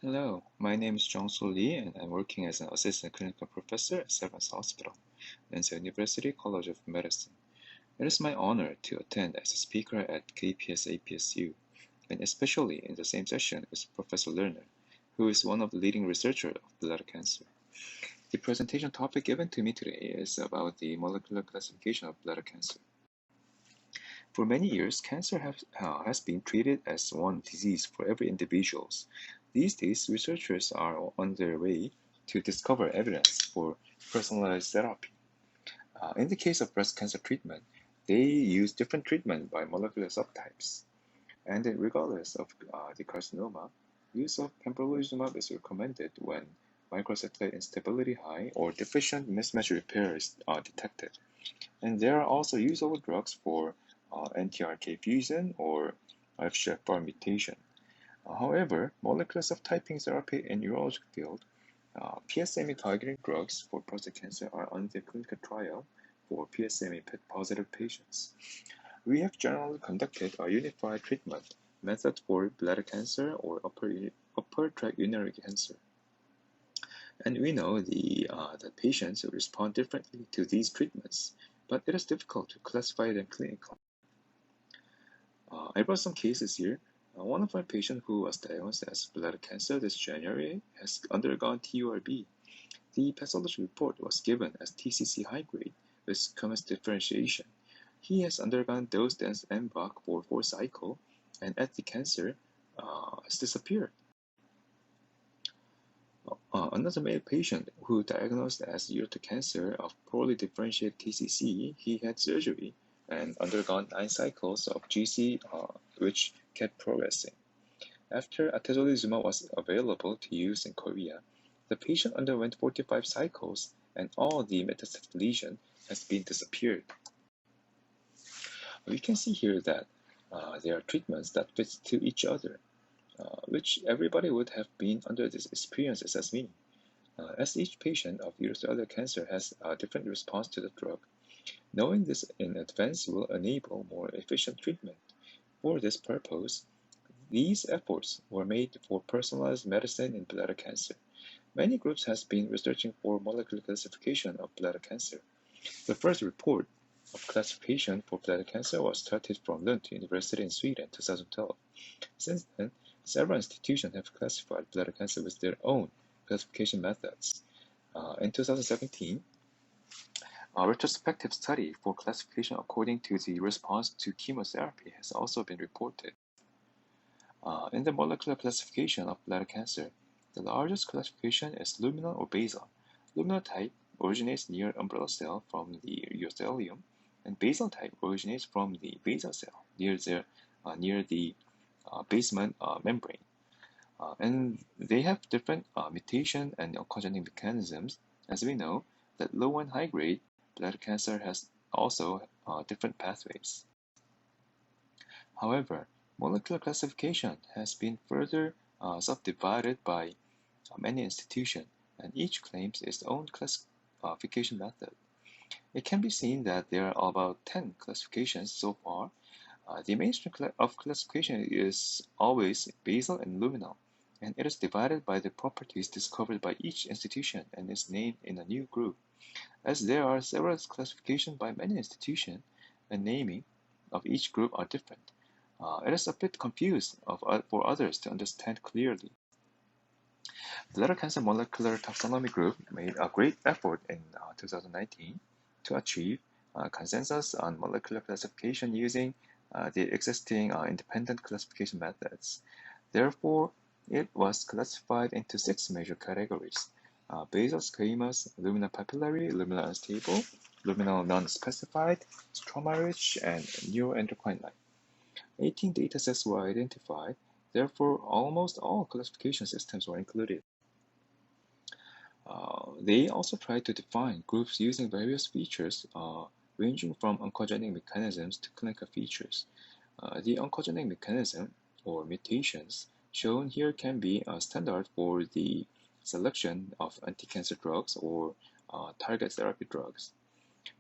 Hello, my name is Jongsoo LEE and I'm working as an assistant clinical professor at Severance Hospital, Yonsei University College of Medicine. It is my honor to attend as a speaker at KPS-APSU, and especially in the same session as Professor Lerner, who is one of the leading researchers of bladder cancer. The presentation topic given to me today is about the molecular classification of bladder cancer. For many years, cancer has been treated as one disease for every individual. These days, researchers are on their way to discover evidence for personalized therapy. In the case of breast cancer treatment, they use different treatment by molecular subtypes. And then regardless of the carcinoma, use of pembrolizumab is recommended when microsatellite instability high or deficient mismatch repair is detected. And there are also usable drugs for NTRK fusion or FGFR mutation. However, molecular subtyping therapy in urologic field, PSMA targeting drugs for prostate cancer are under clinical trial for PSMA positive patients. We have generally conducted a unified treatment method for bladder cancer or upper tract urinary cancer. And we know that patients respond differently to these treatments, but it is difficult to classify them clinically. I brought some cases here. One of my patients who was diagnosed as bladder cancer this January has undergone TURB. The pathology report was given as TCC high grade with Cummins differentiation. He has undergone dose-dense MVAC for 4 cycles, and at the cancer has disappeared. Another male patient who diagnosed as urothelial cancer of poorly differentiated TCC, he had surgery and undergone 9 cycles of GC, which kept progressing. After atezolizumab was available to use in Korea, the patient underwent 45 cycles and all the metastatic lesion has been disappeared. We can see here that there are treatments that fit to each other, which everybody would have been under this experiences as me. As each patient of urothelial cancer has a different response to the drug, knowing this in advance will enable more efficient treatment. For this purpose, these efforts were made for personalized medicine in bladder cancer. Many groups have been researching for molecular classification of bladder cancer. The first report of classification for bladder cancer was started from Lund University in Sweden in 2012. Since then, several institutions have classified bladder cancer with their own classification methods. In 2017, a retrospective study for classification according to the response to chemotherapy has also been reported. In the molecular classification of bladder cancer, the largest classification is luminal or basal. Luminal type originates near umbrella cell from the urothelium, and basal type originates from the basal cell near the basement membrane. And they have different mutation and oncogenic mechanisms. As we know, that low and high grade bladder cancer has also different pathways. However, molecular classification has been further subdivided by many institutions, and each claims its own classification method. It can be seen that there are about 10 classifications so far. The mainstream of classification is always basal and luminal, and it is divided by the properties discovered by each institution and is named in a new group. As there are several classifications by many institutions, and naming of each group are different. It is a bit confused for others to understand clearly. The Bladder Cancer Molecular Taxonomy Group made a great effort in 2019 to achieve consensus on molecular classification using the existing independent classification methods. Therefore, it was classified into 6 major categories: basal squamous, luminal papillary, luminal unstable, luminal non-specified, stroma-rich, and neuroendocrine-like. 18 datasets were identified, therefore almost all classification systems were included. They also tried to define groups using various features ranging from oncogenic mechanisms to clinical features. The oncogenic mechanism, or mutations, shown here can be a standard for the selection of anti-cancer drugs or target therapy drugs.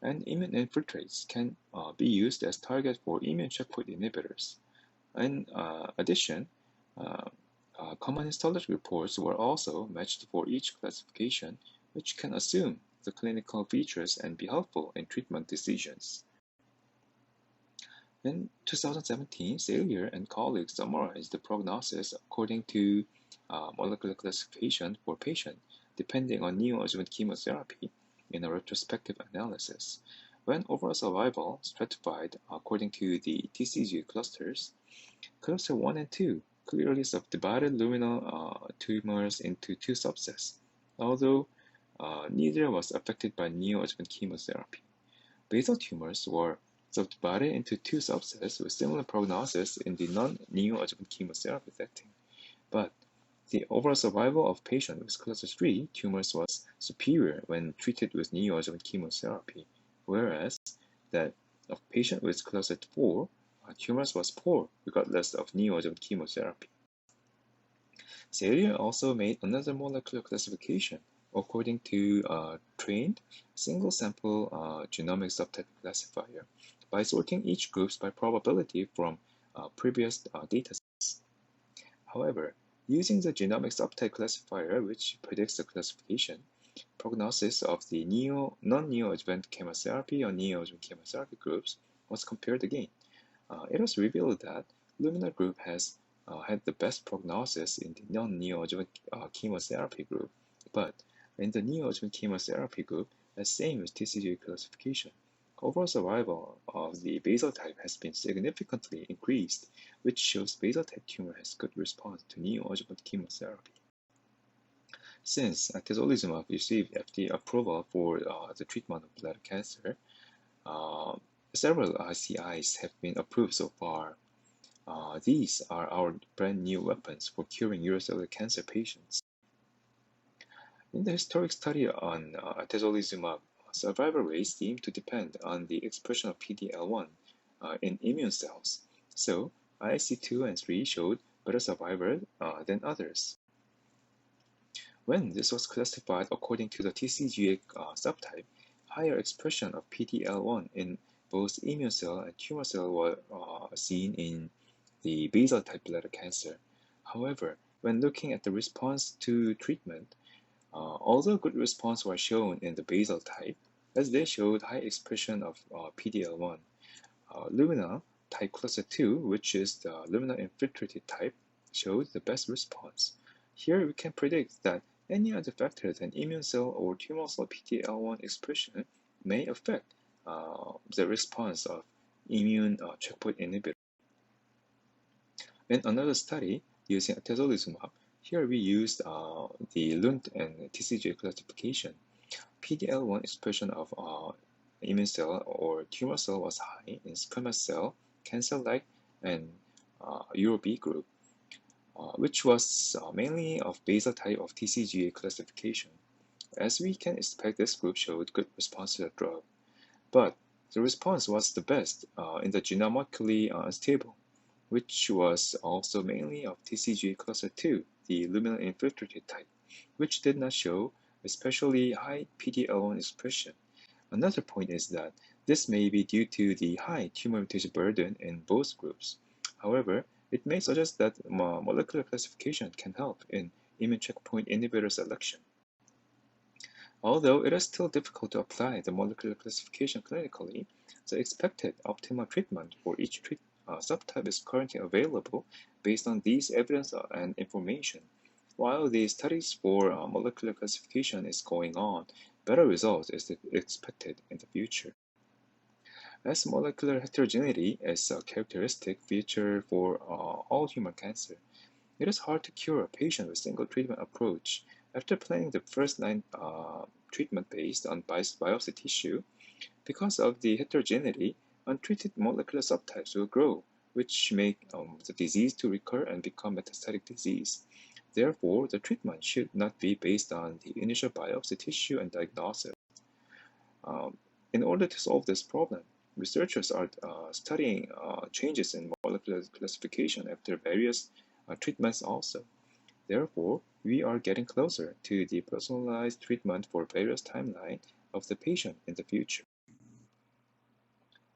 And immune infiltrates can be used as target for immune checkpoint inhibitors. In addition, Common histology reports were also matched for each classification, which can assume the clinical features and be helpful in treatment decisions. In 2017, Salier and colleagues summarized the prognosis according to molecular classification for patients depending on neoadjuvant chemotherapy in a retrospective analysis. When overall survival stratified according to the TCGA clusters, cluster 1 and 2 clearly subdivided luminal tumors into two subsets, although neither was affected by neoadjuvant chemotherapy. Basal tumors were subdivided into two subsets with similar prognosis in the non-neoadjuvant chemotherapy setting, but the overall survival of patients with cluster 3 tumors was superior when treated with neoadjuvant chemotherapy, whereas that of patients with cluster 4 tumors was poor regardless of neoadjuvant chemotherapy. Salier also made another molecular classification according to trained single-sample genomic subtype classifier by sorting each groups by probability from previous datasets. However, using the genomic subtype classifier, which predicts the classification, prognosis of the non-neoadjuvant chemotherapy or neoadjuvant chemotherapy groups was compared again. It was revealed that luminal group has had the best prognosis in the non-neoadjuvant chemotherapy group, but in the neoadjuvant chemotherapy group, as same with TCGA classification, overall survival of the basal type has been significantly increased, which shows basal type tumor has good response to neoadjuvant chemotherapy. Since atezolizumab received FDA approval for the treatment of bladder cancer, several ICIs have been approved so far. These are our brand new weapons for curing urothelial cancer patients. In the historic study on atezolizumab, survival rates seem to depend on the expression of PD-L1 in immune cells, so IC2 and 3 showed better survival than others. When this was classified according to the TCGA subtype, higher expression of PD-L1 in both immune cell and tumor cell were seen in the basal type bladder cancer. However, when looking at the response to treatment, although good response was shown in the basal type, as they showed high expression of PD-L1, luminal type cluster 2, which is the luminal infiltrated type, showed the best response. Here we can predict that any other factor than immune cell or tumor cell PD-L1 expression may affect the response of immune checkpoint inhibitor. In another study using atezolizumab, here we used the Lund and TCGA classification. PD-L1 expression of immune cell or tumor cell was high in squamous cell, cancer-like, and Uro-B group, which was mainly of basal type of TCGA classification. As we can expect, this group showed good response to the drug, but the response was the best in the genomically unstable, which was also mainly of TCGA cluster 2, the luminal infiltrated type, which did not show especially high PD-L1 expression. Another point is that this may be due to the high tumor mutation burden in both groups. However, it may suggest that molecular classification can help in immune checkpoint inhibitor selection. Although it is still difficult to apply the molecular classification clinically, the expected optimal treatment for each subtype is currently available based on these evidence and information. While the studies for molecular classification is going on, better results is expected in the future. As molecular heterogeneity is a characteristic feature for all human cancer, it is hard to cure a patient with single treatment approach. After planning the first-line treatment based on biopsy tissue, because of the heterogeneity, untreated molecular subtypes will grow, which make the disease to recur and become metastatic disease. Therefore, the treatment should not be based on the initial biopsy tissue and diagnosis. In order to solve this problem, researchers are studying changes in molecular classification after various treatments also. Therefore, we are getting closer to the personalized treatment for various timelines of the patient in the future.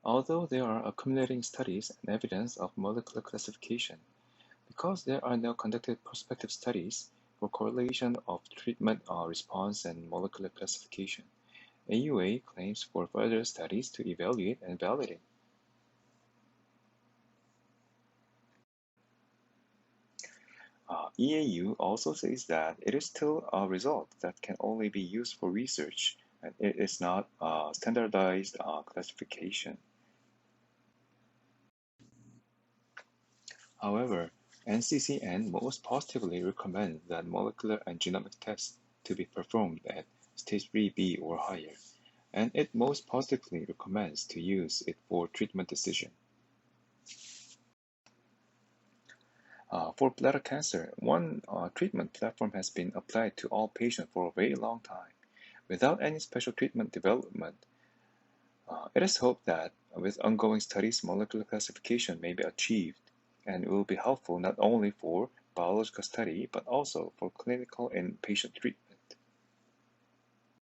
Although there are accumulating studies and evidence of molecular classification, Because there are no conducted prospective studies for correlation of treatment response and molecular classification, AUA claims for further studies to evaluate and validate. EAU also says that it is still a result that can only be used for research, and it is not a standardized classification. However, NCCN most positively recommends that molecular and genomic tests to be performed at stage 3B or higher, and it most positively recommends to use it for treatment decision. For bladder cancer, one treatment platform has been applied to all patients for a very long time, without any special treatment development. It is hoped that with ongoing studies, molecular classification may be achieved, and it will be helpful not only for biological study, but also for clinical and patient treatment.